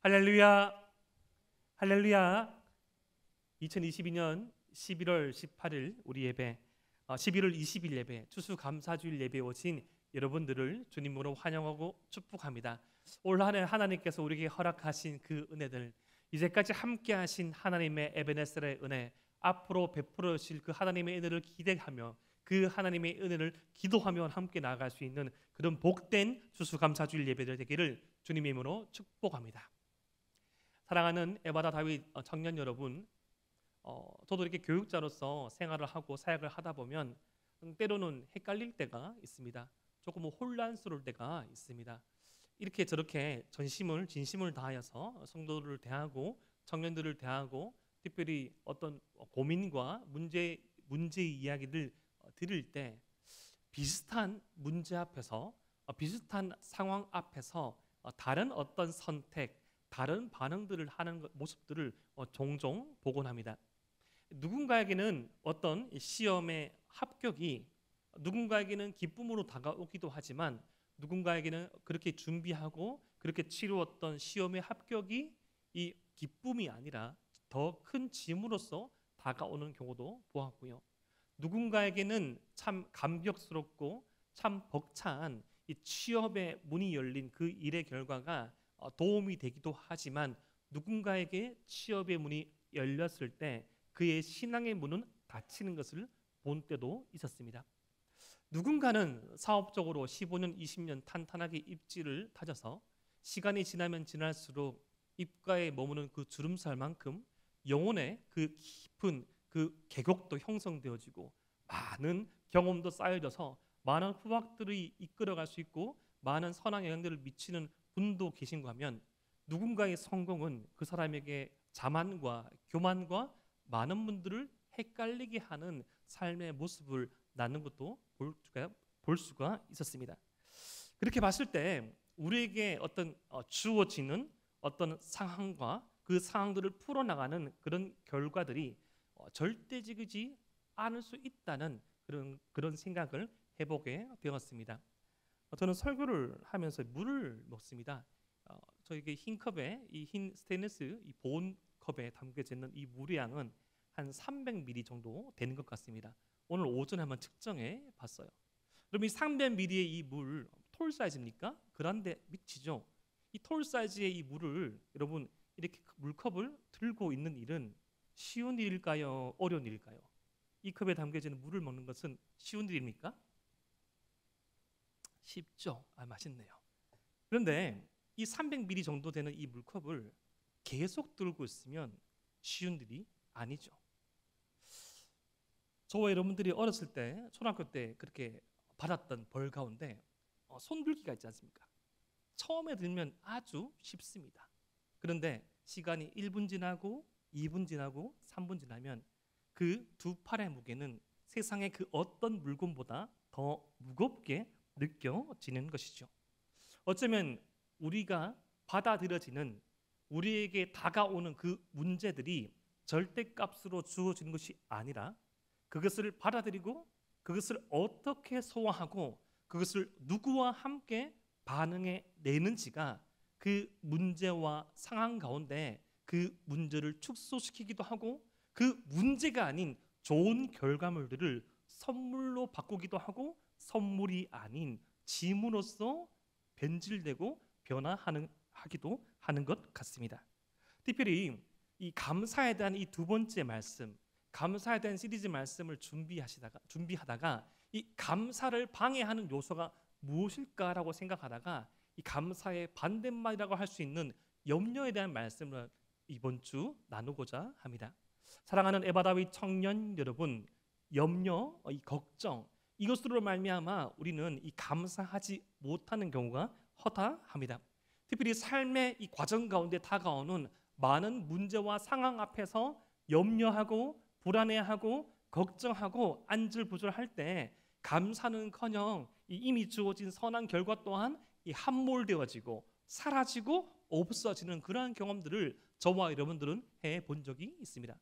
할렐루야, 할렐루야. 2022년 11월 18일 우리 예배, 11월 20일 예배, 추수감사주일 예배에 오신 여러분들을 주님으로 환영하고 축복합니다. 올 한 해 하나님께서 우리에게 허락하신 그 은혜들, 이제까지 함께 하신 하나님의 에베네셀의 은혜, 앞으로 베풀어 주실 그 하나님의 은혜를 기대하며 그 하나님의 은혜를 기도하며 함께 나아갈 수 있는 그런 복된 추수감사주일 예배들 되기를 주님의 이름으로 축복합니다. 사랑하는 에바다 다윗 청년 여러분, 저도 이렇게 교육자로서 생활을 하고 사역을 하다 보면 때로는 헷갈릴 때가 있습니다. 조금 혼란스러울 때가 있습니다. 이렇게 저렇게 진심을 다하여서 성도들을 대하고 청년들을 대하고 특별히 어떤 고민과 문제 이야기를 드릴 때 비슷한 문제 앞에서 비슷한 상황 앞에서 다른 어떤 선택, 다른 반응들을 하는 모습들을 종종 보곤 합니다. 누군가에게는 어떤 시험의 합격이 누군가에게는 기쁨으로 다가오기도 하지만 누군가에게는 그렇게 준비하고 그렇게 치루었던 시험의 합격이 이 기쁨이 아니라 더 큰 짐으로써 다가오는 경우도 보았고요. 누군가에게는 참 감격스럽고 참 벅찬 이 취업의 문이 열린 그 일의 결과가 도움이 되기도 하지만 누군가에게 취업의 문이 열렸을 때 그의 신앙의 문은 닫히는 것을 본 때도 있었습니다. 누군가는 사업적으로 15년, 20년 탄탄하게 입지를 다져서 시간이 지나면 지날수록 입가에 머무는 그 주름살만큼 영혼의 그 깊은 그 계곡도 형성되어지고 많은 경험도 쌓여져서 많은 후학들이 이끌어갈 수 있고 많은 선한 영향들을 미치는 분도 계신가 하면 누군가의 성공은 그 사람에게 자만과 교만과 많은 분들을 헷갈리게 하는 삶의 모습을 낳는 것도 볼 수가 있었습니다. 그렇게 봤을 때 우리에게 어떤 주어지는 어떤 상황과 그 상황들을 풀어나가는 그런 결과들이 절대적이지 않을 수 있다는 그런 생각을 해보게 되었습니다. 저는 설교를 하면서 물을 먹습니다. 저에게 흰 컵에 이 흰 스테인리스 이 보온 컵에 담겨져 있는 이 물의 양은 한 300ml 정도 되는 것 같습니다. 오늘 오전에 한번 측정해 봤어요. 그럼 이 300ml의 이 물 톨 사이즈입니까? 그런데 미치죠. 이 톨 사이즈의 이 물을 여러분 이렇게 물컵을 들고 있는 일은 쉬운 일일까요? 어려운 일일까요? 이 컵에 담겨지는 물을 먹는 것은 쉬운 일입니까? 쉽죠. 맛있네요. 그런데 이 300ml 정도 되는 이 물컵을 계속 들고 있으면 쉬운 일이 아니죠. 저와 여러분들이 어렸을 때 초등학교 때 그렇게 받았던 벌 가운데 손들기가 있지 않습니까? 처음에 들면 아주 쉽습니다. 그런데 시간이 1분 지나고 2분 지나고 3분 지나면 그 두 팔의 무게는 세상의 그 어떤 물건보다 더 무겁게 느껴지는 것이죠. 어쩌면 우리가 받아들여지는 우리에게 다가오는 그 문제들이 절대값으로 주어지는 것이 아니라 그것을 받아들이고 그것을 어떻게 소화하고 그것을 누구와 함께 반응해 내는지가 그 문제와 상황 가운데 그 문제를 축소시키기도 하고 그 문제가 아닌 좋은 결과물들을 선물로 바꾸기도 하고 선물이 아닌 짐으로써 변질되고 변화하기도 하는 것 같습니다. 특별히 이 감사에 대한 이 두 번째 말씀, 감사에 대한 시리즈 말씀을 준비하다가 이 감사를 방해하는 요소가 무엇일까라고 생각하다가 이 감사의 반대말이라고 할 수 있는 염려에 대한 말씀을 이번 주 나누고자 합니다. 사랑하는 에바다윗 청년 여러분, 염려, 이 걱정 이것으로 말미암아 우리는 이 감사하지 못하는 경우가 허다합니다. 특별히 삶의 이 과정 가운데 다가오는 많은 문제와 상황 앞에서 염려하고 불안해하고 걱정하고 안절부절할 때 감사는커녕 이미 주어진 선한 결과 또한 이 함몰되어지고 사라지고 없어지는 그러한 경험들을 저와 여러분들은 해본 적이 있습니다.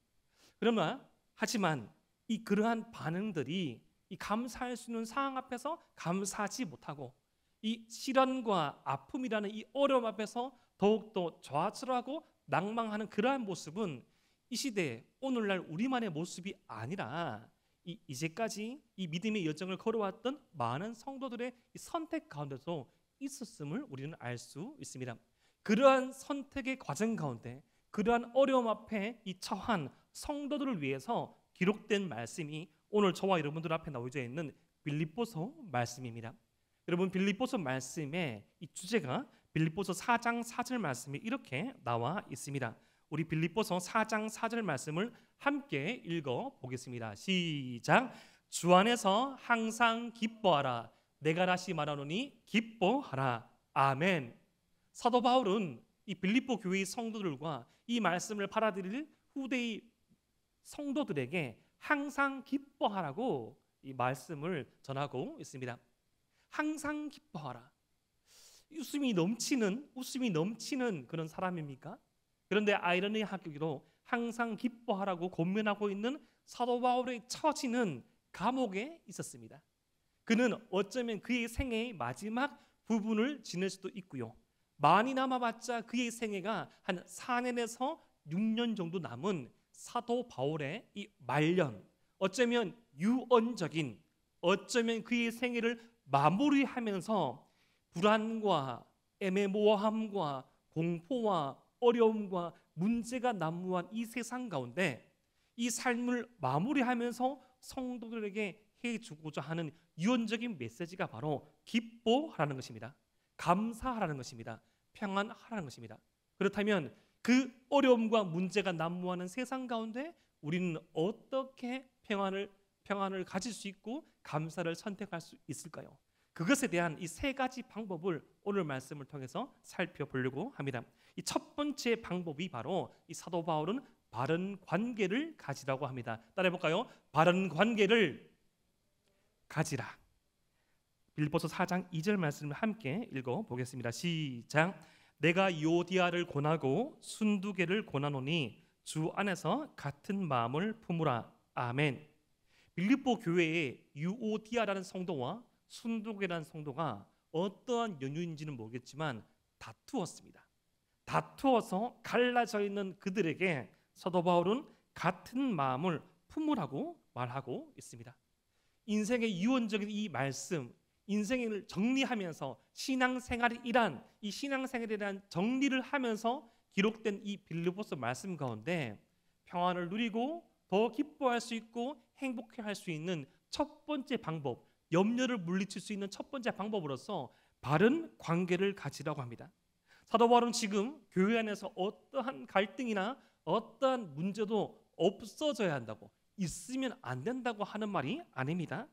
하지만 이 그러한 반응들이 이 감사할 수 있는 상황 앞에서 감사하지 못하고 이 시련과 아픔이라는 이 어려움 앞에서 더욱더 좌절하고 낭망하는 그러한 모습은 이 시대 오늘날 우리만의 모습이 아니라 이제까지 이 믿음의 여정을 걸어왔던 많은 성도들의 이 선택 가운데서 있었음을 우리는 알 수 있습니다. 그러한 선택의 과정 가운데 그러한 어려움 앞에 이 처한 성도들을 위해서 기록된 말씀이 오늘 저와 여러분들 앞에 나오져 있는 빌립보서 말씀입니다. 여러분, 빌립보서 말씀의 이 주제가 빌립보서 4장 4절 말씀이 이렇게 나와 있습니다. 우리 빌립보서 4장 4절 말씀을 함께 읽어 보겠습니다. 시작. 주 안에서 항상 기뻐하라. 내가 다시 말하노니 기뻐하라. 아멘. 사도 바울은 이 빌립보 교회의 성도들과 이 말씀을 받아들일 후대의 성도들에게 항상 기뻐하라고 이 말씀을 전하고 있습니다. 항상 기뻐하라. 웃음이 넘치는 그런 사람입니까? 그런데 아이러니하게도 항상 기뻐하라고 권면하고 있는 사도 바울의 처지는 감옥에 있었습니다. 그는 어쩌면 그의 생애의 마지막 부분을 지낼 수도 있고요. 많이 남아봤자 그의 생애가 한 4년에서 6년 정도 남은 사도 바울의 이 말년, 어쩌면 유언적인, 어쩌면 그의 생애를 마무리하면서 불안과 애매모호함과 공포와 어려움과 문제가 난무한 이 세상 가운데 이 삶을 마무리하면서 성도들에게 해주고자 하는 유언적인 메시지가 바로 기뻐하라는 것입니다. 감사하라는 것입니다. 평안하라는 것입니다. 그렇다면 그 어려움과 문제가 난무하는 세상 가운데 우리는 어떻게 평안을 가질 수 있고 감사를 선택할 수 있을까요? 그것에 대한 이 세 가지 방법을 오늘 말씀을 통해서 살펴보려고 합니다. 이 첫 번째 방법이 바로 이 사도 바울은 바른 관계를 가지라고 합니다. 따라해 볼까요? 바른 관계를 가지라. 빌립보서 4장 2절 말씀을 함께 읽어 보겠습니다. 시작. 내가 유오디아를 권하고 순두개를 권하노니 주 안에서 같은 마음을 품으라. 아멘. 빌립보 교회에 유오디아라는 성도와 순두개라는 성도가 어떠한 연유인지는 모르겠지만 다투었습니다. 다투어서 갈라져 있는 그들에게 사도 바울은 같은 마음을 품으라고 말하고 있습니다. 인생의 유언적인 이 말씀, 인생을 정리하면서 신앙생활이란 이 신앙생활에 대한 정리를 하면서 기록된 이 빌립보서 말씀 가운데 평안을 누리고 더 기뻐할 수 있고 행복해할 수 있는 첫 번째 방법, 염려를 물리칠 수 있는 첫 번째 방법으로서 바른 관계를 가지라고 합니다. 사도 바울은 지금 교회 안에서 어떠한 갈등이나 어떠한 문제도 없어져야 한다고, 있으면 안 된다고 하는 말이 아닙니다.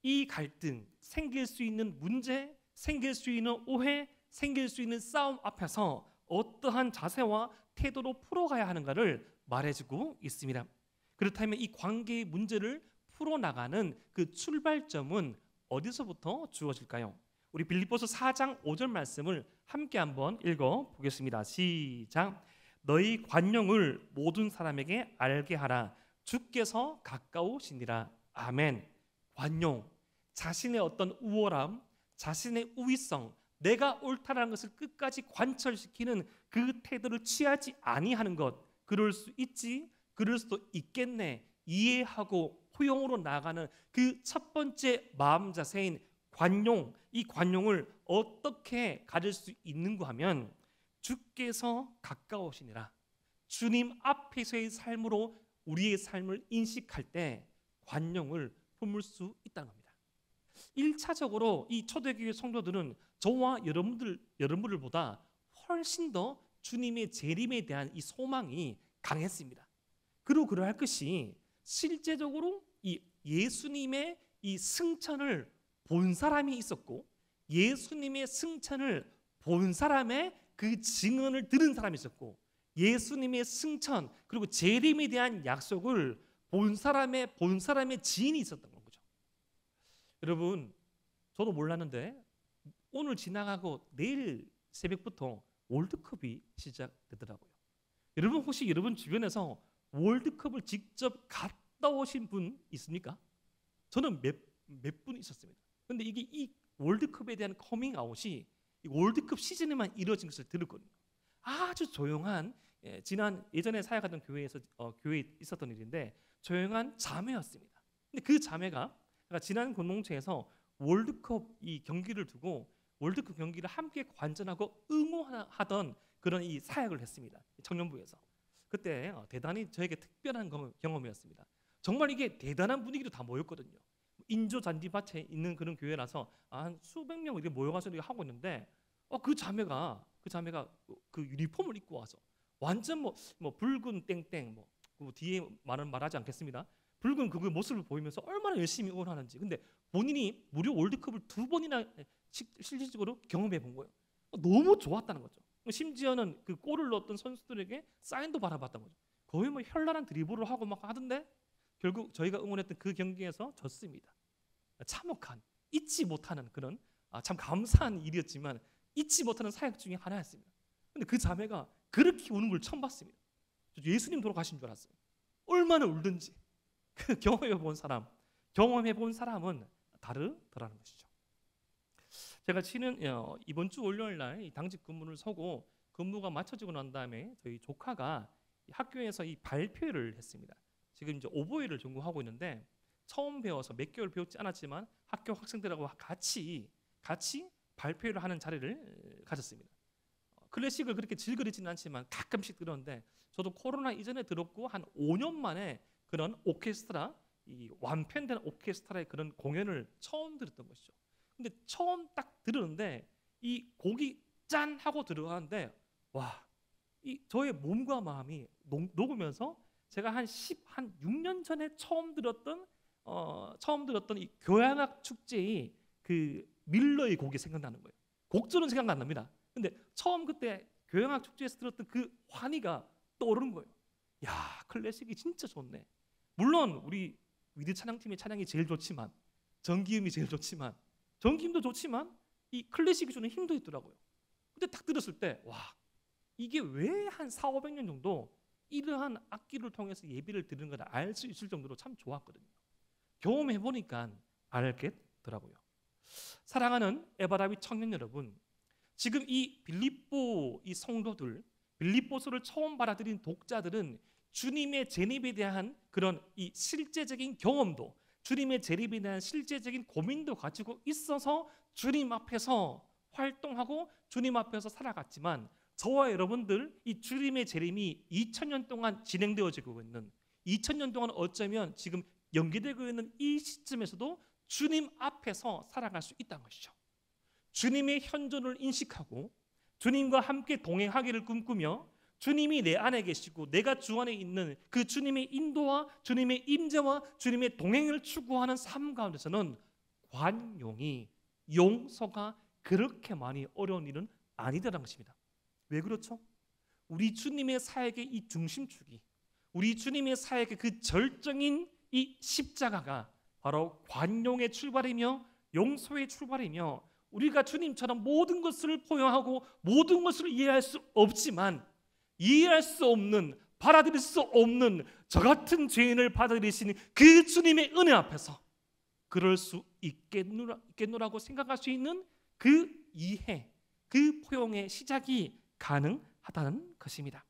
이 갈등, 생길 수 있는 문제, 생길 수 있는 오해, 생길 수 있는 싸움 앞에서 어떠한 자세와 태도로 풀어가야 하는가를 말해주고 있습니다. 그렇다면 이 관계의 문제를 풀어나가는 그 출발점은 어디서부터 주어질까요? 우리 빌립보서 4장 5절 말씀을 함께 한번 읽어보겠습니다. 시작. 너희 관용을 모든 사람에게 알게 하라. 주께서 가까우시니라. 아멘. 관용, 자신의 어떤 우월함, 자신의 우위성, 내가 옳다라는 것을 끝까지 관철시키는 그 태도를 취하지 아니하는 것, 그럴 수 있지, 그럴 수도 있겠네, 이해하고 포용으로 나아가는 그 첫 번째 마음 자세인 관용, 이 관용을 어떻게 가질 수 있는가 하면 주께서 가까우시니라. 주님 앞에서의 삶으로 우리의 삶을 인식할 때 관용을 품을 수 있다는 겁니다. 1차적으로 이 초대교회 성도들은 저와 여러분들보다 훨씬 더 주님의 재림에 대한 이 소망이 강했습니다. 그리고 그러할 것이 실제적으로 이 예수님의 이 승천을 본 사람이 있었고 예수님의 승천을 본 사람의 그 증언을 들은 사람이 있었고 예수님의 승천 그리고 재림에 대한 약속을 본 사람의 지인이 있었던 거죠. 여러분, 저도 몰랐는데 오늘 지나가고 내일 새벽부터 월드컵이 시작되더라고요. 여러분, 혹시 여러분 주변에서 월드컵을 직접 갔다 오신 분 있습니까? 저는 몇 분 있었습니다. 그런데 이게 이 월드컵에 대한 커밍아웃이 이 월드컵 시즌에만 이루어진 것을 들었거든요. 아주 조용한 예전에 사역하던 교회에서 교회에 있었던 일인데 조용한 자매였습니다. 근데 그 자매가 지난 공동체에서 월드컵 이 경기를 두고 월드컵 경기를 함께 관전하고 응원하던 그런 이 사역을 했습니다. 청년부에서. 그때 대단히 저에게 특별한 경험이었습니다. 정말 이게 대단한 분위기로 다 모였거든요. 인조 잔디밭에 있는 그런 교회라서 한 수백 명 이렇게 모여가서 이렇게 하고 있는데 그 자매가 그 유니폼을 입고 와서 완전 뭐 붉은 땡땡 그 뒤에 말하지 않겠습니다. 붉은 그 모습을 보이면서 얼마나 열심히 응원하는지. 근데 본인이 무려 월드컵을 2번이나 실질적으로 경험해 본 거예요. 너무 좋았다는 거죠. 심지어는 그 골을 넣었던 선수들에게 사인도 받아봤던 거죠. 거의 뭐 현란한 드리블을 하고 막 하던데 결국 저희가 응원했던 그 경기에서 졌습니다. 참혹한, 잊지 못하는 그런 참 감사한 일이었지만 잊지 못하는 사역 중에 하나였습니다. 근데 그 자매가 그렇게 우는 걸 처음 봤습니다. 예수님 돌아가신 줄 알았어요. 얼마나 울든지. 그 경험해 본 사람은 다르더라는 것이죠. 제가 이번 주 월요일 날 당직 근무를 서고 근무가 마쳐지고 난 다음에 저희 조카가 학교에서 이 발표회를 했습니다. 지금 이제 오보이를 전공하고 있는데 처음 배워서 몇 개월 배웠지 않았지만 학교 학생들하고 같이 발표를 하는 자리를 가졌습니다. 클래식을 그렇게 즐거리지는 않지만 가끔씩 들었는데 저도 코로나 이전에 들었고 한 5년 만에 그런 오케스트라, 이 완편된 오케스트라의 그런 공연을 처음 들었던 것이죠. 근데 처음 딱 들었는데 이 곡이 짠 하고 들어가는데 이 저의 몸과 마음이 녹으면서 제가 한 6년 전에 처음 들었던 이 교향악 축제의 그 밀러의 곡이 생각나는 거예요. 곡조는 생각 안 납니다. 근데 처음 그때 교향악 축제에서 들었던 그 환희가 떠오르는 거예요. 야, 클래식이 진짜 좋네. 물론 우리 위드 찬양팀의 찬양이 제일 좋지만 전기음이 제일 좋지만 전기음도 좋지만 이 클래식이 주는 힘도 있더라고요. 근데 딱 들었을 때 이게 왜 한 400~500년 정도 이러한 악기를 통해서 예배를 드리는 걸 알 수 있을 정도로 참 좋았거든요. 경험해 보니까 알겠더라고요. 사랑하는 에바라비 청년 여러분, 지금 이 빌립보 이 성도들, 빌립보서를 처음 받아들인 독자들은 주님의 재림에 대한 그런 이 실제적인 경험도, 주님의 재림에 대한 실제적인 고민도 가지고 있어서 주님 앞에서 활동하고 주님 앞에서 살아갔지만 저와 여러분들 이 주님의 재림이 2000년 동안 진행되어지고 있는 2000년 동안 어쩌면 지금 연기되고 있는 이 시점에서도 주님 앞에서 살아갈 수 있다는 것이죠. 주님의 현존을 인식하고 주님과 함께 동행하기를 꿈꾸며 주님이 내 안에 계시고 내가 주 안에 있는 그 주님의 인도와 주님의 임재와 주님의 동행을 추구하는 삶 가운데서는 관용이, 용서가 그렇게 많이 어려운 일은 아니다라는 것입니다. 왜 그렇죠? 우리 주님의 사역의 이 중심축이, 우리 주님의 사역의 그 절정인 이 십자가가 바로 관용의 출발이며 용서의 출발이며 우리가 주님처럼 모든 것을 포용하고 모든 것을 이해할 수 없지만 이해할 수 없는, 받아들일 수 없는 저 같은 죄인을 받아들이시는 그 주님의 은혜 앞에서 그럴 수 있겠노라고 생각할 수 있는 그 이해, 그 포용의 시작이 가능하다는 것입니다.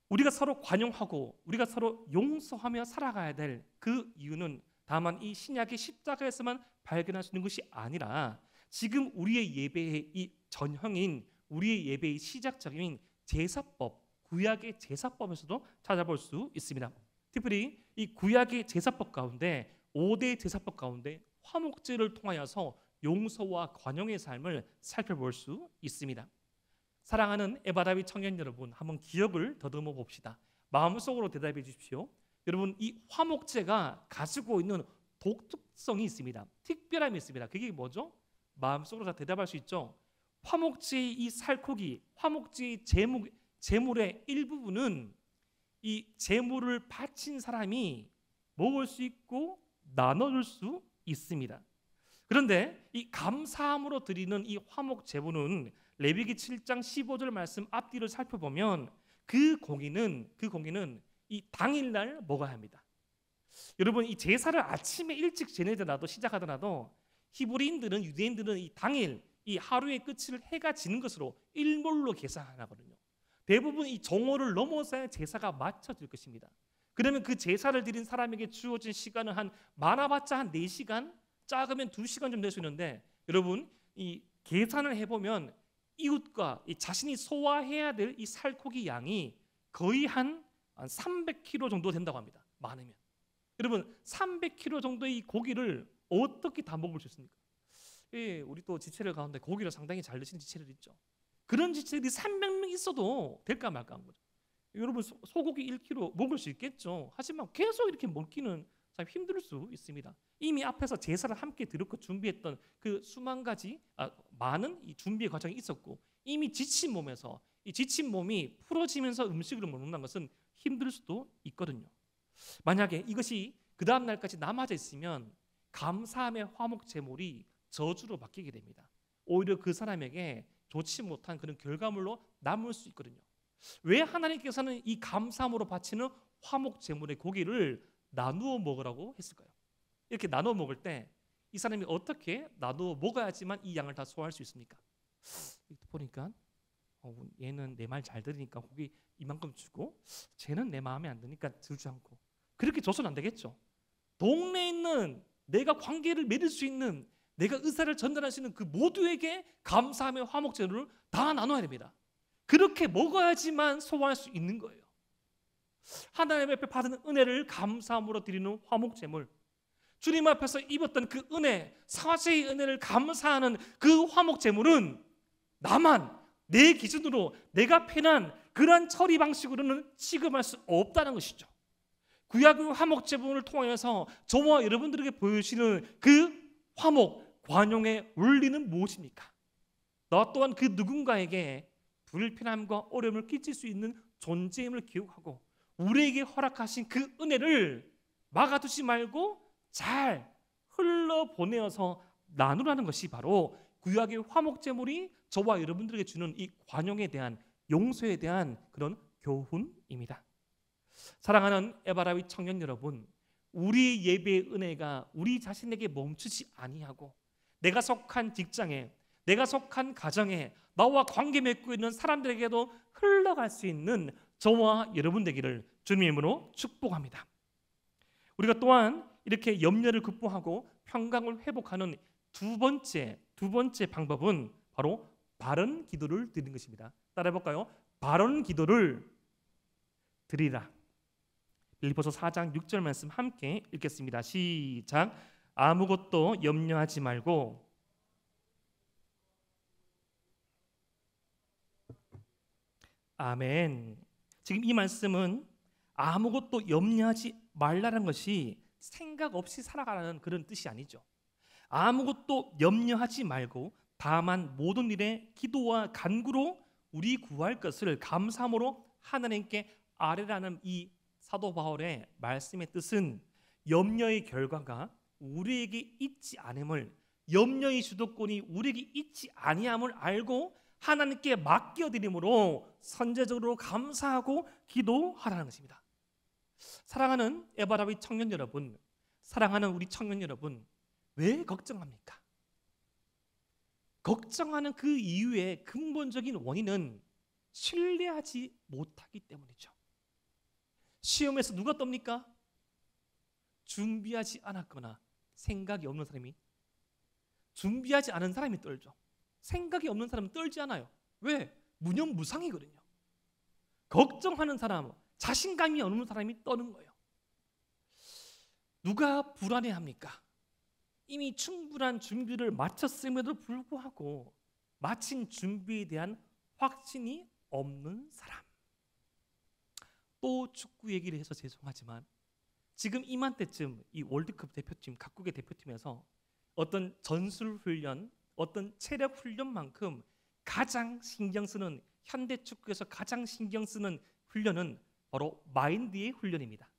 우리가 서로 관용하고 우리가 서로 용서하며 살아가야 될 그 이유는 다만 이 신약의 십자가에서만 발견할 수 있는 것이 아니라 지금 우리의 예배의 이 전형인 우리의 예배의 시작점인 제사법, 구약의 제사법에서도 찾아볼 수 있습니다. 특별히 이 구약의 제사법 가운데 5대 제사법 가운데 화목제를 통하여서 용서와 관용의 삶을 살펴볼 수 있습니다. 사랑하는 에바라비 청년 여러분, 한번 기억을 더듬어 봅시다. 마음속으로 대답해 주십시오. 여러분, 이 화목제가 가지고 있는 독특성이 있습니다. 특별함이 있습니다. 그게 뭐죠? 마음속으로 다 대답할 수 있죠. 화목제의 이 살코기, 화목제의 제물의 일부분은 이 제물을 바친 사람이 먹을 수 있고 나눠줄 수 있습니다. 그런데 이 감사함으로 드리는 이 화목 제물은 레위기 7장 15절 말씀 앞뒤를 살펴보면 그 고기는 이 당일날 먹어야 합니다. 여러분, 이 제사를 아침에 일찍 지내더라도 시작하더라도 히브리인들은, 유대인들은 이 당일 이 하루의 끝을 해가 지는 것으로 일몰로 계산하거든요. 대부분 이 정오를 넘어서야 제사가 마쳐질 것입니다. 그러면 그 제사를 드린 사람에게 주어진 시간은 한 많아봤자 한 4시간, 작으면 2시간 좀 될 수 있는데, 여러분 이 계산을 해보면 이웃과 이 자신이 소화해야 될 이 살코기 양이 거의 한 300kg 정도 된다고 합니다. 많으면. 여러분 300kg 정도의 이 고기를 어떻게 다 먹을 수 있습니까? 예, 우리 또 지체들 가운데 고기를 상당히 잘 드시는 지체들 있죠. 그런 지체들이 300명 있어도 될까 말까 한 거죠. 여러분 소고기 1kg 먹을 수 있겠죠. 하지만 계속 이렇게 먹기는 참 힘들 수 있습니다. 이미 앞에서 제사를 함께 드렸고 준비했던 그 수만 가지 많은 이 준비의 과정이 있었고, 이미 지친 몸에서 이 지친 몸이 풀어지면서 음식을 먹는다는 것은 힘들 수도 있거든요. 만약에 이것이 그 다음 날까지 남아져 있으면 감사함의 화목 제물이 저주로 바뀌게 됩니다. 오히려 그 사람에게 좋지 못한 그런 결과물로 남을 수 있거든요. 왜 하나님께서는 이 감사함으로 바치는 화목 제물의 고기를 나누어 먹으라고 했을까요? 이렇게 나누어 먹을 때 이 사람이 어떻게 나누어 먹어야지만 이 양을 다 소화할 수 있습니까? 보니까 얘는 내 말 잘 들으니까 고기 이만큼 주고, 쟤는 내 마음에 안 드니까 들지 않고, 그렇게 줘서는 안 되겠죠. 동네에 있는 내가 관계를 맺을 수 있는, 내가 의사를 전달할 수 있는 그 모두에게 감사함의 화목 제물을 다 나눠야 됩니다. 그렇게 먹어야지만 소화할 수 있는 거예요. 하나님 앞에 받은 은혜를 감사함으로 드리는 화목 제물, 주님 앞에서 입었던 그 은혜, 사죄의 은혜를 감사하는 그 화목 제물은 나만, 내 기준으로 내가 편한 그러한 처리 방식으로는 취급할 수 없다는 것이죠. 구약의 화목 제물을 통해서 저와 여러분들에게 보여주시는 그 화목, 관용의 원리는 무엇입니까? 너 또한 그 누군가에게 불편함과 어려움을 끼칠 수 있는 존재임을 기억하고, 우리에게 허락하신 그 은혜를 막아두지 말고 잘 흘러보내어서 나누라는 것이 바로 구약의 화목 제물이 저와 여러분들에게 주는 이 관용에 대한, 용서에 대한 그런 교훈입니다. 사랑하는 에바라위 청년 여러분, 우리 예배의 은혜가 우리 자신에게 멈추지 아니하고 내가 속한 직장에, 내가 속한 가정에, 나와 관계 맺고 있는 사람들에게도 흘러갈 수 있는 저와 여러분 되기를 주님의 이름으로 축복합니다. 우리가 또한 이렇게 염려를 극복하고 평강을 회복하는 두 번째 방법은 바로 바른 기도를 드리는 것입니다. 따라해 볼까요? 바른 기도를 드리라. 빌립보서 4장 6절 말씀 함께 읽겠습니다. 시작. 아무것도 염려하지 말고 아멘. 지금 이 말씀은 아무것도 염려하지 말라는 것이 생각 없이 살아가라는 그런 뜻이 아니죠. 아무것도 염려하지 말고 다만 모든 일에 기도와 간구로 우리 구할 것을 감사함으로 하나님께 아뢰라는 이 사도 바울의 말씀의 뜻은, 염려의 결과가 우리에게 있지 않음을, 염려의 주도권이 우리에게 있지 아니함을 알고 하나님께 맡겨드림으로 선제적으로 감사하고 기도하라는 것입니다. 사랑하는 에바라비 청년 여러분, 사랑하는 우리 청년 여러분, 왜 걱정합니까? 걱정하는 그 이유의 근본적인 원인은 신뢰하지 못하기 때문이죠. 시험에서 누가 떱니까? 준비하지 않았거나 생각이 없는 사람이, 준비하지 않은 사람이 떨죠. 생각이 없는 사람은 떨지 않아요. 왜? 무념무상이거든요. 걱정하는 사람, 자신감이 없는 사람이 떠는 거예요. 누가 불안해합니까? 이미 충분한 준비를 마쳤음에도 불구하고 마친 준비에 대한 확신이 없는 사람. 또 축구 얘기를 해서 죄송하지만 지금 이맘때쯤 이 월드컵 대표팀, 각국의 대표팀에서 어떤 전술 훈련, 어떤 체력 훈련만큼 가장 신경 쓰는, 현대 축구에서 가장 신경 쓰는 훈련은 바로 마인드의 훈련입니다.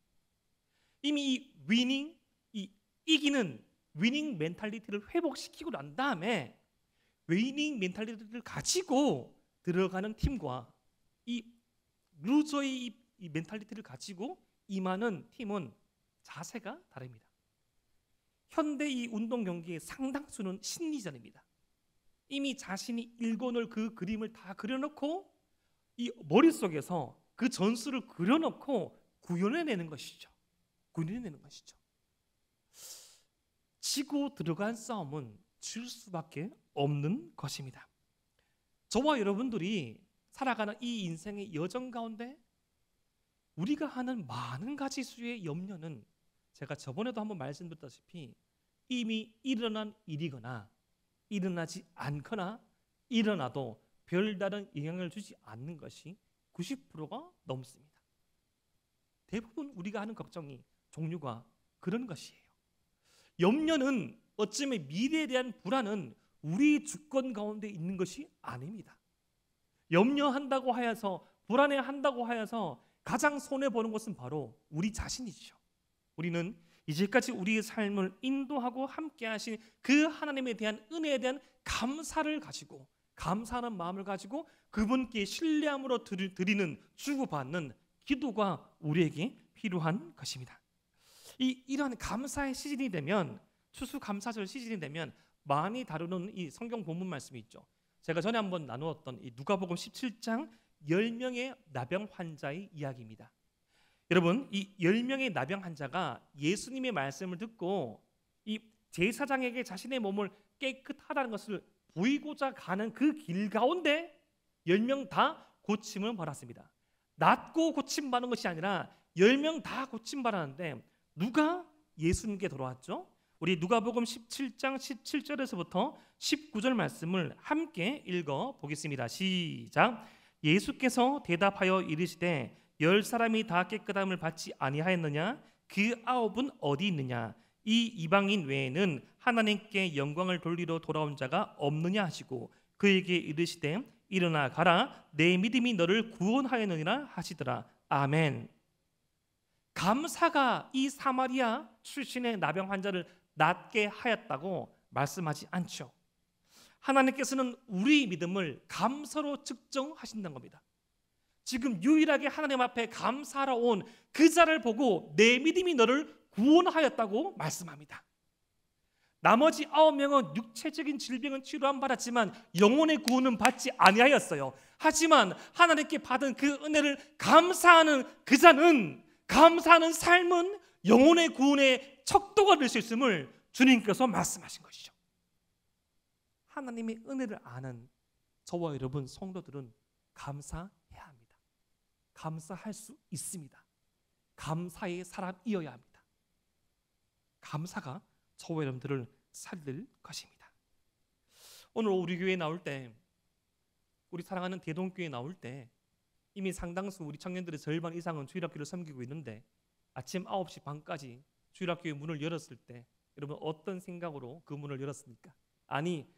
이미 이 위닝, 이 이기는 위닝 멘탈리티를 회복시키고 난 다음에 위닝 멘탈리티를 가지고 들어가는 팀과 이 루저의 이 멘탈리티를 가지고 임하는 팀은 자세가 다릅니다. 현대 이 운동 경기의 상당수는 심리전입니다. 이미 자신이 일궈놓을 그 그림을 다 그려놓고 이 머릿속에서 그 전술을 그려놓고 구현해내는 것이죠. 구현해내는 것이죠. 지고 들어간 싸움은 질 수밖에 없는 것입니다. 저와 여러분들이 살아가는 이 인생의 여정 가운데 우리가 하는 많은 가지 수의 염려는 제가 저번에도 한번 말씀드렸다시피 이미 일어난 일이거나 일어나지 않거나 일어나도 별다른 영향을 주지 않는 것이 90%가 넘습니다. 대부분 우리가 하는 걱정이 종류가 그런 것이에요. 염려는 어쩌면 미래에 대한 불안은 우리 주권 가운데 있는 것이 아닙니다. 염려한다고 하여서 불안해한다고 하여서 가장 손해보는 것은 바로 우리 자신이죠. 우리는 이제까지 우리의 삶을 인도하고 함께 하신 그 하나님에 대한 은혜에 대한 감사를 가지고 감사하는 마음을 가지고 그분께 신뢰함으로 드리는 주고받는 기도가 우리에게 필요한 것입니다. 이러한 감사의 시즌이 되면 추수감사절 시즌이 되면 많이 다루는 이 성경 본문 말씀이 있죠. 제가 전에 한번 나누었던 이 누가복음 17장 10명의 나병 환자의 이야기입니다. 여러분, 이 10명의 나병 환자가 예수님의 말씀을 듣고 이 제사장에게 자신의 몸을 깨끗하다는 것을 보이고자 가는 그 길 가운데 10명 다 고침을 받았습니다. 낫고 고침받는 것이 아니라 10명 다 고침받았는데 누가 예수님께 돌아왔죠? 우리 누가복음 17장 17절에서부터 19절 말씀을 함께 읽어 보겠습니다. 시작. 예수께서 대답하여 이르시되 10사람이 다 깨끗함을 받지 아니하였느냐? 그 9은 어디 있느냐? 이 이방인 외에는 하나님께 영광을 돌리러 돌아온 자가 없느냐 하시고 그에게 이르시되 일어나 가라 내 믿음이 너를 구원하였느니라 하시더라. 아멘. 감사가 이 사마리아 출신의 나병 환자를 낫게 하였다고 말씀하지 않죠. 하나님께서는 우리 믿음을 감사로 측정하신다는 겁니다. 지금 유일하게 하나님 앞에 감사하러 온 그 자를 보고 내 믿음이 너를 구원하였다고 말씀합니다. 나머지 9명은 육체적인 질병은 치료함 받았지만 영혼의 구원은 받지 아니하였어요. 하지만 하나님께 받은 그 은혜를 감사하는 그 자는, 감사하는 삶은 영혼의 구원의 척도가 될 수 있음을 주님께서 말씀하신 것이죠. 하나님의 은혜를 아는 저와 여러분 성도들은 감사해야 합니다. 감사할 수 있습니다. 감사의 사람이어야 합니다. 감사가 저와 여러분들을 살릴 것입니다. 오늘 우리 교회에 나올 때, 우리 사랑하는 대동교회에 나올 때 이미 상당수 우리 청년들의 절반 이상은 주일학교를 섬기고 있는데 아침 9시 반까지 주일학교의 문을 열었을 때 여러분 어떤 생각으로 그 문을 열었습니까? 아니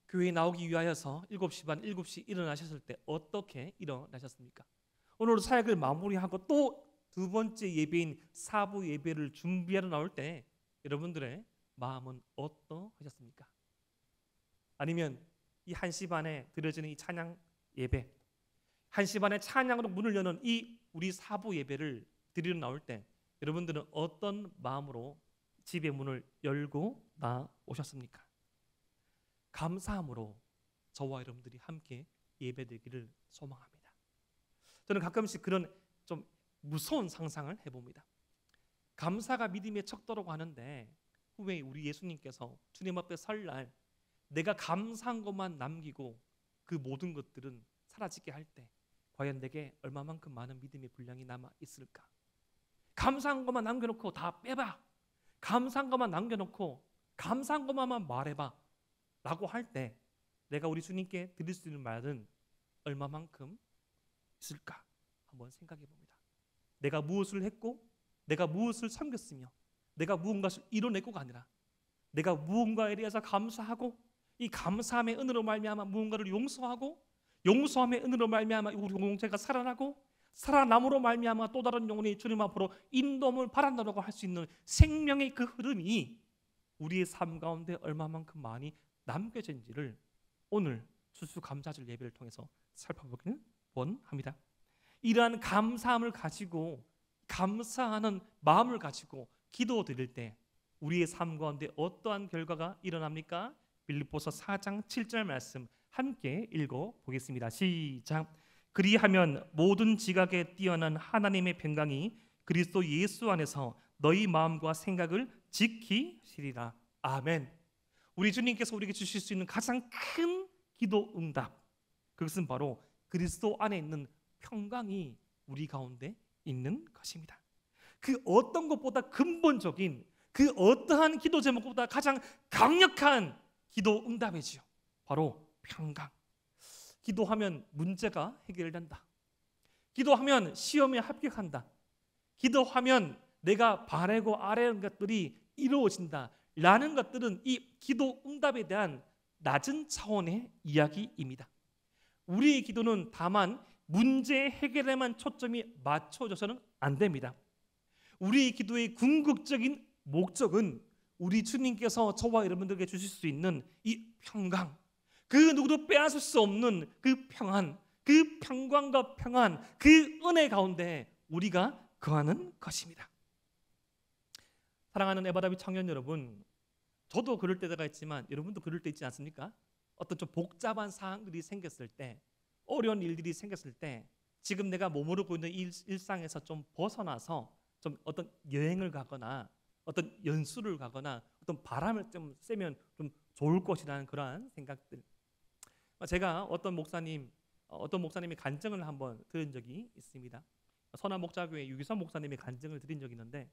교회에 나오기 위하여서 7시 반, 7시 일어나셨을 때 어떻게 일어나셨습니까? 오늘 사역을 마무리하고 또 두 번째 예배인 사부 예배를 준비하러 나올 때 여러분들의 마음은 어떠하셨습니까? 아니면 이 1시 반에 드려지는 이 찬양 예배, 1시 반에 찬양으로 문을 여는 이 우리 사부 예배를 드리러 나올 때 여러분들은 어떤 마음으로 집의 문을 열고 나오셨습니까? 감사함으로 저와 여러분들이 함께 예배드리기를 소망합니다. 저는 가끔씩 그런 좀 무서운 상상을 해봅니다. 감사가 믿음의 척도라고 하는데 후에 우리 예수님께서 주님 앞에 설날 내가 감사한 것만 남기고 그 모든 것들은 사라지게 할 때 과연 내게 얼마만큼 많은 믿음의 분량이 남아 있을까? 감사한 것만 남겨놓고 다 빼봐. 감사한 것만 남겨놓고 감사한 것만 말해봐 라고 할 때 내가 우리 주님께 드릴 수 있는 말은 얼마만큼 있을까? 한번 생각해 봅니다. 내가 무엇을 했고 내가 무엇을 섬겼으며 내가 무언가를 이뤄냈고가 아니라 내가 무언가에 대해서 감사하고 이 감사함의 은혜로 말미암아 무언가를 용서하고 용서함의 은혜로 말미암아 우리 공동체가 살아나고 살아남으로 말미암아 또 다른 영혼이 주님 앞으로 인도함을 바란다고 할 수 있는 생명의 그 흐름이 우리의 삶 가운데 얼마만큼 많이 남겨진지를 오늘 추수감사절 예배를 통해서 살펴보기를 원합니다. 이러한 감사함을 가지고 감사하는 마음을 가지고 기도 드릴 때 우리의 삶 가운데 어떠한 결과가 일어납니까? 빌립보서 4장 7절 말씀 함께 읽어 보겠습니다. 시작. 그리하면 모든 지각에 뛰어난 하나님의 평강이 그리스도 예수 안에서 너희 마음과 생각을 지키시리라. 아멘. 우리 주님께서 우리에게 주실 수 있는 가장 큰 기도 응답, 그것은 바로 그리스도 안에 있는 평강이 우리 가운데 있는 것입니다. 그 어떤 것보다 근본적인, 그 어떠한 기도 제목보다 가장 강력한 기도 응답이지요. 바로 평강. 기도하면 문제가 해결된다. 기도하면 시험에 합격한다. 기도하면 내가 바라고 아뢰는 것들이 이루어진다 라는 것들은 이 기도 응답에 대한 낮은 차원의 이야기입니다. 우리의 기도는 다만 문제 해결에만 초점이 맞춰져서는 안 됩니다. 우리의 기도의 궁극적인 목적은 우리 주님께서 저와 여러분들에게 주실 수 있는 이 평강, 그 누구도 빼앗을 수 없는 그 평안, 그 평강과 평안, 그 은혜 가운데 우리가 거하는 것입니다. 사랑하는 에바다비 청년 여러분, 저도 그럴 때가 있지만 여러분도 그럴 때 있지 않습니까? 어떤 좀 복잡한 상황들이 생겼을 때, 어려운 일들이 생겼을 때, 지금 내가 머무르고 있는 일상에서 좀 벗어나서 좀 어떤 여행을 가거나 어떤 연수를 가거나 어떤 바람을 좀 쐬면 좀 좋을 것이라는 그러한 생각들. 제가 어떤 목사님의 간증을 한번 들은 적이 있습니다. 선한 목자교회 유기선 목사님의 간증을 드린 적이 있는데,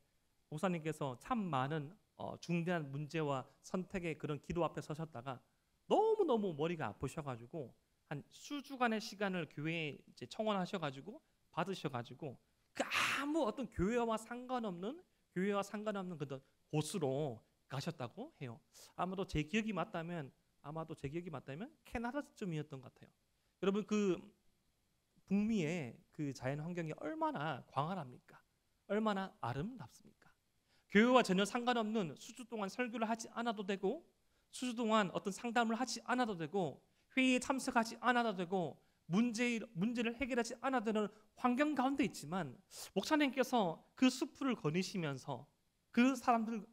목사님께서 참 많은 중대한 문제와 선택의 그런 기도 앞에 서셨다가 너무너무 머리가 아프셔가지고 한 수주간의 시간을 교회에 이제 청원하셔가지고 받으셔가지고 그 아무 어떤 교회와 상관없는 그런 곳으로 가셨다고 해요. 아마도 제 기억이 맞다면 캐나다쯤이었던 것 같아요. 여러분, 그 북미의 그 자연 환경이 얼마나 광활합니까? 얼마나 아름답습니까? 교회와 전혀 상관없는 수주 동안 설교를 하지 않아도 되고, 수주 동안 어떤 상담을 하지 않아도 되고, 회의에 참석하지 않아도 되고, 문제를 해결하지 않아도 되는 환경 가운데 있지만, 목사님께서 그 숲을 거니시면서 그 사람들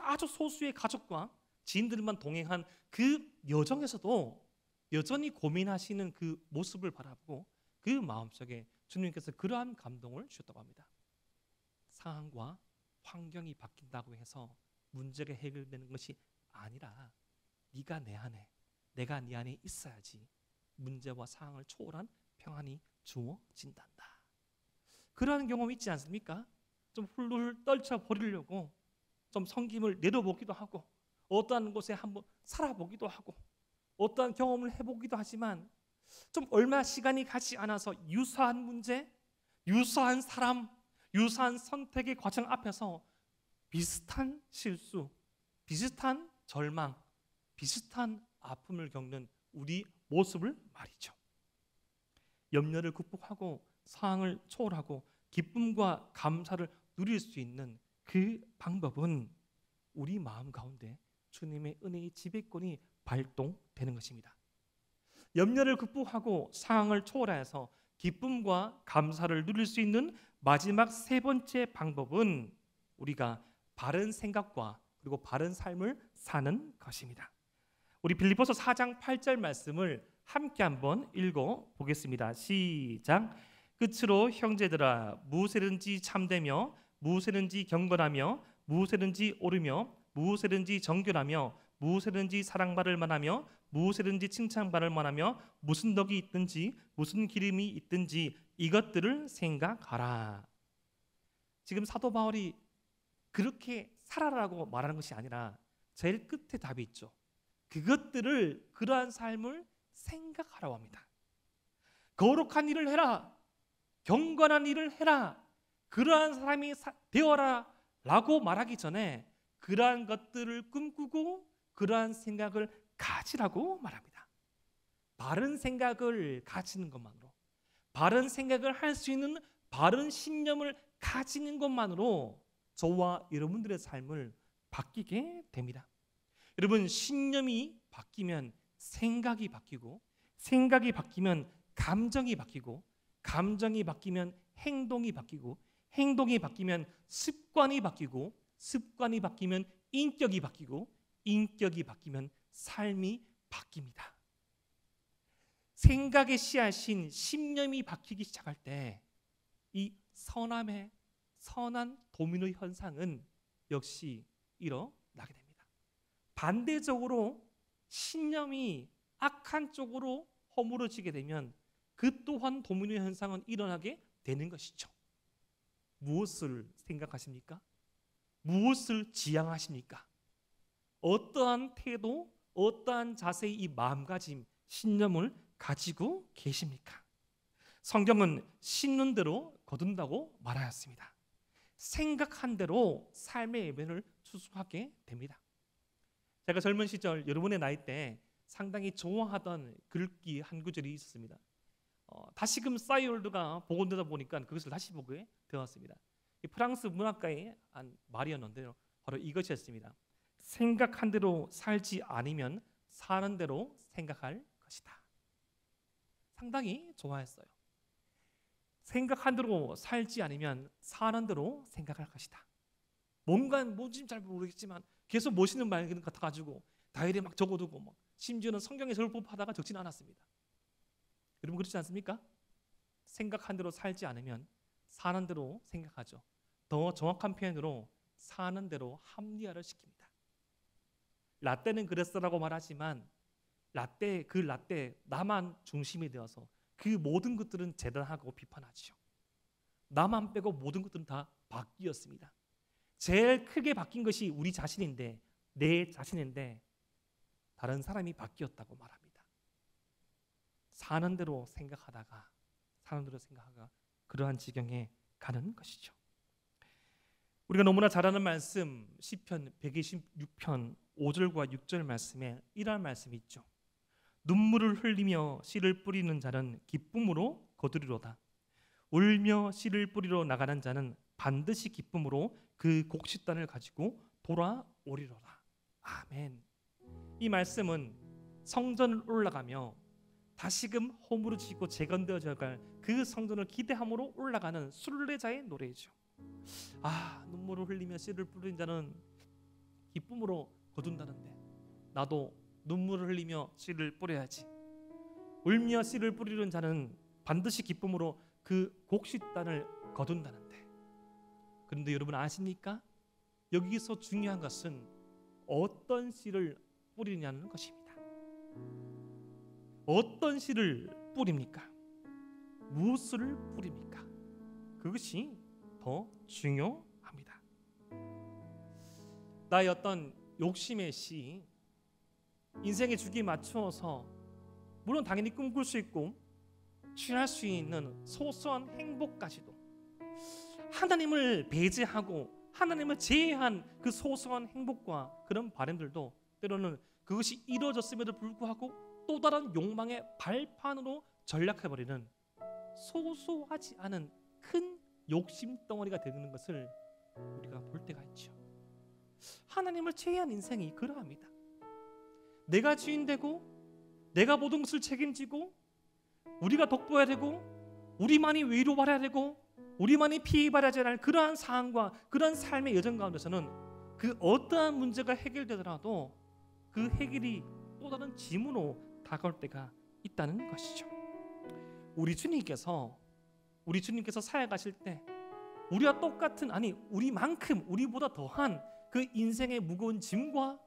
아주 소수의 가족과 지인들만 동행한 그 여정에서도 여전히 고민하시는 그 모습을 바라보고 그 마음속에 주님께서 그러한 감동을 주셨다고 합니다. 상황과 환경이 바뀐다고 해서 문제가 해결되는 것이 아니라 네가 내 안에, 내가 네 안에 있어야지 문제와 상황을 초월한 평안이 주어진단다. 그러한 경험 있지 않습니까? 좀 훌훌 떨쳐버리려고 좀 성김을 내려보기도 하고, 어떠한 곳에 한번 살아보기도 하고, 어떠한 경험을 해보기도 하지만 좀 얼마 시간이 가지 않아서 유사한 문제, 유사한 사람, 유사한 선택의 과정 앞에서 비슷한 실수, 비슷한 절망, 비슷한 아픔을 겪는 우리 모습을 말이죠. 염려를 극복하고 상황을 초월하고 기쁨과 감사를 누릴 수 있는 그 방법은 우리 마음 가운데 주님의 은혜의 지배권이 발동되는 것입니다. 염려를 극복하고 상황을 초월해서 기쁨과 감사를 누릴 수 있는 마지막 세 번째 방법은 우리가 바른 생각과 그리고 바른 삶을 사는 것입니다. 우리 빌립보서 4장 8절 말씀을 함께 한번 읽어 보겠습니다. 시작. 끝으로 형제들아, 무엇이든지 참되며 무엇이든지 경건하며 무엇이든지 옳으며 무엇이든지 정결하며 무엇이든지 사랑받을 만하며 무엇이든지 칭찬받을 만하며 무슨 덕이 있든지 무슨 기름이 있든지 이것들을 생각하라. 지금 사도 바울이 그렇게 살아라고 말하는 것이 아니라 제일 끝에 답이 있죠. 그것들을, 그러한 삶을 생각하라고 합니다. 거룩한 일을 해라, 경건한 일을 해라, 그러한 사람이 되어라 라고 말하기 전에 그러한 것들을 꿈꾸고 그러한 생각을 가지라고 말합니다. 바른 생각을 가지는 것만으로, 바른 생각을 할 수 있는 바른 신념을 가지는 것만으로 저와 여러분들의 삶을 바뀌게 됩니다. 여러분, 신념이 바뀌면 생각이 바뀌고, 생각이 바뀌면 감정이 바뀌고, 감정이 바뀌면 행동이 바뀌고, 행동이 바뀌면 습관이 바뀌고, 습관이 바뀌면 인격이 바뀌고, 인격이 바뀌면 삶이 바뀝니다. 생각의 씨앗인 신념이 바뀌기 시작할 때 이 선한 도미노 현상은 역시 일어나게 됩니다. 반대적으로 신념이 악한 쪽으로 허물어지게 되면 그 또한 도미노 현상은 일어나게 되는 것이죠. 무엇을 생각하십니까? 무엇을 지향하십니까? 어떠한 태도, 어떠한 자세의 이 마음가짐, 신념을 가지고 계십니까? 성경은 심는 대로 거둔다고 말하였습니다. 생각한 대로 삶의 예배를 추수하게 됩니다. 제가 젊은 시절 여러분의 나이 때 상당히 좋아하던 글귀 한 구절이 있었습니다. 다시금 싸이월드가 복원되다 보니까 그것을 다시 보게 되었습니다. 프랑스 문학가의 한 말이었는데요, 바로 이것이었습니다. 생각한 대로 살지 않으면 사는 대로 생각할 것이다. 상당히 좋아했어요. 생각한 대로 살지 않으면 사는 대로 생각할 것이다. 뭔지 잘 모르겠지만 계속 멋있는 말 같아가지고 다이어리에 막 적어두고 심지어는 성경에 절법하다가 적지는 않았습니다. 여러분 그렇지 않습니까? 생각한 대로 살지 않으면 사는 대로 생각하죠. 더 정확한 표현으로 사는 대로 합리화를 시킵니다. 라떼는 그랬어라고 말하지만 그 라떼 나만 중심이 되어서 그 모든 것들은 재단하고 비판하죠. 나만 빼고 모든 것들은 다 바뀌었습니다. 제일 크게 바뀐 것이 우리 자신인데, 내 자신인데 다른 사람이 바뀌었다고 말합니다. 사는 대로 생각하다가 그러한 지경에 가는 것이죠. 우리가 너무나 잘 아는 말씀 시편 126편 5절과 6절 말씀에 이러한 말씀이 있죠. 눈물을 흘리며 씨를 뿌리는 자는 기쁨으로 거두리로다. 울며 씨를 뿌리러 나가는 자는 반드시 기쁨으로 그 곡식단을 가지고 돌아오리로다. 아멘. 이 말씀은 성전을 올라가며 다시금 허물어지고 재건되어져 갈 그 성전을 기대함으로 올라가는 순례자의 노래이죠. 눈물을 흘리며 씨를 뿌리는 자는 기쁨으로 거둔다는데 나도 눈물을 흘리며 씨를 뿌려야지. 울며 씨를 뿌리는 자는 반드시 기쁨으로 그 곡식단을 거둔다는데, 그런데 여러분 아십니까? 여기서 중요한 것은 어떤 씨를 뿌리냐는 것입니다. 어떤 씨를 뿌립니까? 무엇을 뿌립니까? 그것이 더 중요합니다. 나의 어떤 욕심의 씨, 인생의 주기에 맞추어서 물론 당연히 꿈꿀 수 있고 취할 수 있는 소소한 행복까지도 하나님을 배제하고 하나님을 제외한 그 소소한 행복과 그런 바람들도 때로는 그것이 이루어졌음에도 불구하고 또 다른 욕망의 발판으로 전락해버리는 소소하지 않은 큰 욕심 덩어리가 되는 것을 우리가 볼 때가 있죠. 하나님을 제외한 인생이 그러합니다. 내가 주인되고 내가 모든 것을 책임지고 우리가 돋보여야 되고 우리만이 위로받아야 되고 우리만이 피해받아야 할 그러한 상황과 그러한 삶의 여정 가운데서는 그 어떠한 문제가 해결되더라도 그 해결이 또 다른 짐으로 다가올 때가 있다는 것이죠. 우리 주님께서 살아가실 때 우리와 똑같은, 우리만큼 우리보다 더한 그 인생의 무거운 짐과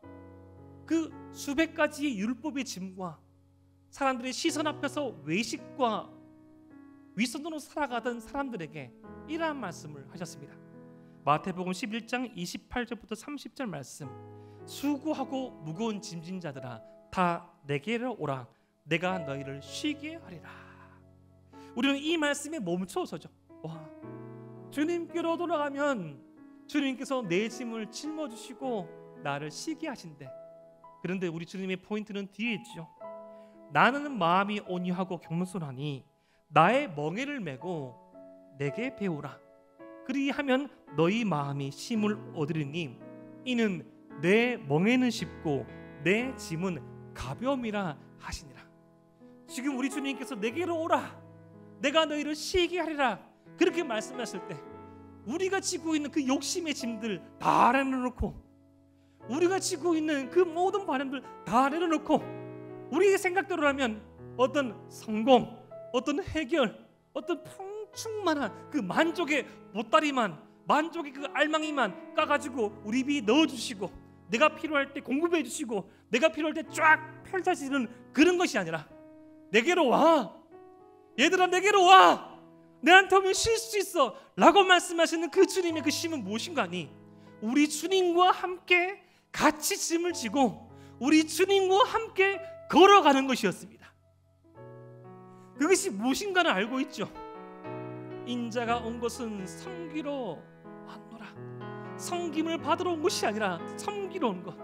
그 수백 가지의 율법의 짐과 사람들의 시선 앞에서 외식과 윗선으로 살아가던 사람들에게 이러한 말씀을 하셨습니다. 마태복음 11장 28절부터 30절 말씀. 수고하고 무거운 짐진 자들아 다 내게로 오라. 내가 너희를 쉬게 하리라. 우리는 이 말씀에 멈춰서죠. 주님께로 돌아가면 주님께서 내 짐을 짊어주시고 나를 쉬게 하신대. 그런데 우리 주님의 포인트는 뒤에 있죠. 나는 마음이 온유하고 겸손하니 나의 멍에를 메고 내게 배우라. 그리하면 너희 마음이 쉼을 얻으리니 이는 내 멍에는 쉽고 내 짐은 가벼움이라 하시니라. 지금 우리 주님께서 내게로 오라. 내가 너희를 쉬게 하리라. 그렇게 말씀하실 때 우리가 지고 있는 그 욕심의 짐들 다 내려놓고 우리가 지고 있는 그 모든 바람들 다 내려놓고 우리의 생각대로라면 어떤 성공, 어떤 해결, 어떤 풍충만한 그 만족의 보따리만, 만족의 그 알망이만 까가지고 우리 입에 넣어주시고, 내가 필요할 때 공급해 주시고, 내가 필요할 때 쫙 펼쳐지는 그런 것이 아니라, 내게로 와, 얘들아 내게로 와, 내한테 오면 쉴 수 있어 라고 말씀하시는 그 주님의 그 쉼은 무엇인가 하니, 우리 주님과 함께 같이 짐을 지고 우리 주님과 함께 걸어가는 것이었습니다. 그것이 무엇인가는 알고 있죠. 인자가 온 것은 섬기러 왔노라. 섬김을 받으러 온 것이 아니라 섬기러 온 것.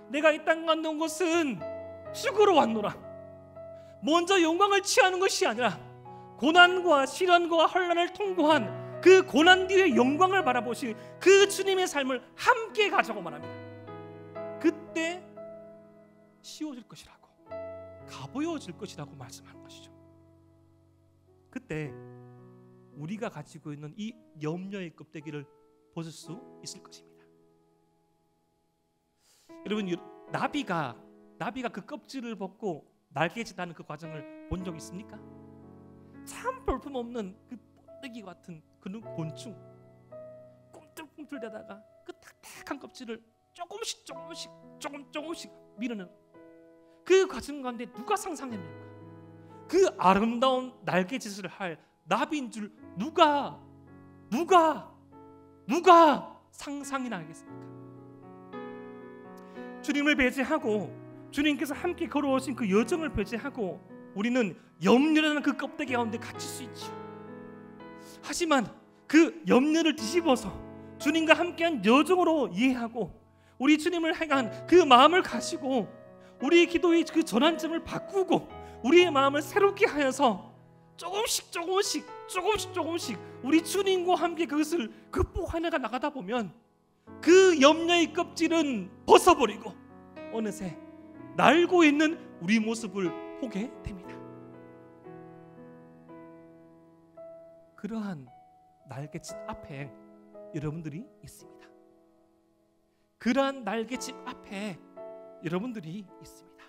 내가 이 땅 가운데 온 것은 죽으러 왔노라. 먼저 영광을 취하는 것이 아니라 고난과 시련과 혼란을 통과한 그 고난 뒤의 영광을 바라보신 그 주님의 삶을 함께 가자고 말합니다. 그때 쉬워질 것이라고, 가보여질 것이라고 말씀하는 것이죠. 그때 우리가 가지고 있는 이 염려의 껍데기를 벗을 수 있을 것입니다. 여러분, 나비가 그 껍질을 벗고 날개짓하는 그 과정을 본 적 있습니까? 참 볼품없는 그 번데기 같은 그런 곤충, 꿈틀꿈틀대다가 그 탁탁한 껍질을 조금씩 밀어내는 그 과정 가운데 누가 상상했습니까? 그 아름다운 날개짓을 할 나비인 줄 누가 상상이나 하겠습니까? 주님을 배제하고 주님께서 함께 걸어오신 그 여정을 배제하고 우리는 염려라는 그 껍데기 가운데 갇힐 수 있죠. 하지만 그 염려를 뒤집어서 주님과 함께한 여정으로 이해하고 우리 주님을 향한 그 마음을 가지고 우리의 기도의 그 전환점을 바꾸고 우리의 마음을 새롭게 하여서 조금씩 우리 주님과 함께 그것을 극복해 나가다 보면 그 염려의 껍질은 벗어버리고 어느새 날고 있는 우리 모습을 보게 됩니다. 그러한 날갯짓 앞에 여러분들이 있습니다. 그러한 날갯짓 앞에 여러분들이 있습니다.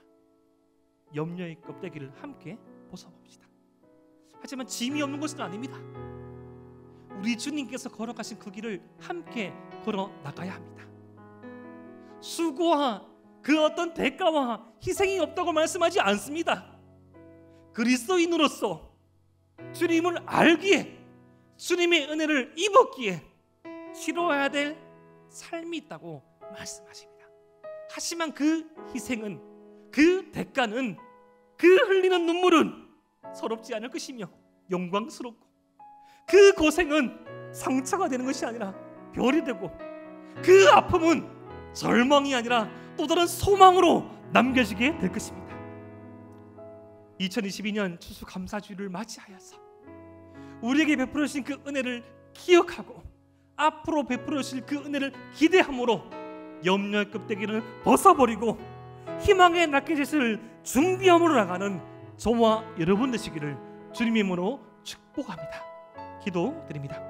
염려의 껍데기를 함께 벗어봅시다. 하지만 짐이 없는 것은 아닙니다. 우리 주님께서 걸어가신 그 길을 함께 걸어 나가야 합니다. 수고와 그 어떤 대가와 희생이 없다고 말씀하지 않습니다. 그리스도인으로서 주님을 알기에, 주님의 은혜를 입었기에 치러야 될 삶이 있다고 말씀하십니다. 하지만 그 희생은, 그 대가는, 그 흘리는 눈물은 서럽지 않을 것이며 영광스럽고, 그 고생은 상처가 되는 것이 아니라 별이 되고, 그 아픔은 절망이 아니라 또 다른 소망으로 남겨지게 될 것입니다. 2022년 추수감사주일을 맞이하여서 우리에게 베풀어 주신 그 은혜를 기억하고 앞으로 베풀어 주실 그 은혜를 기대함으로 염려의 껍데기를 벗어버리고 희망의 날갯짓을 준비함으로 나가는 저와 여러분 되시기를 주님의 이름으로 축복합니다. 기도드립니다.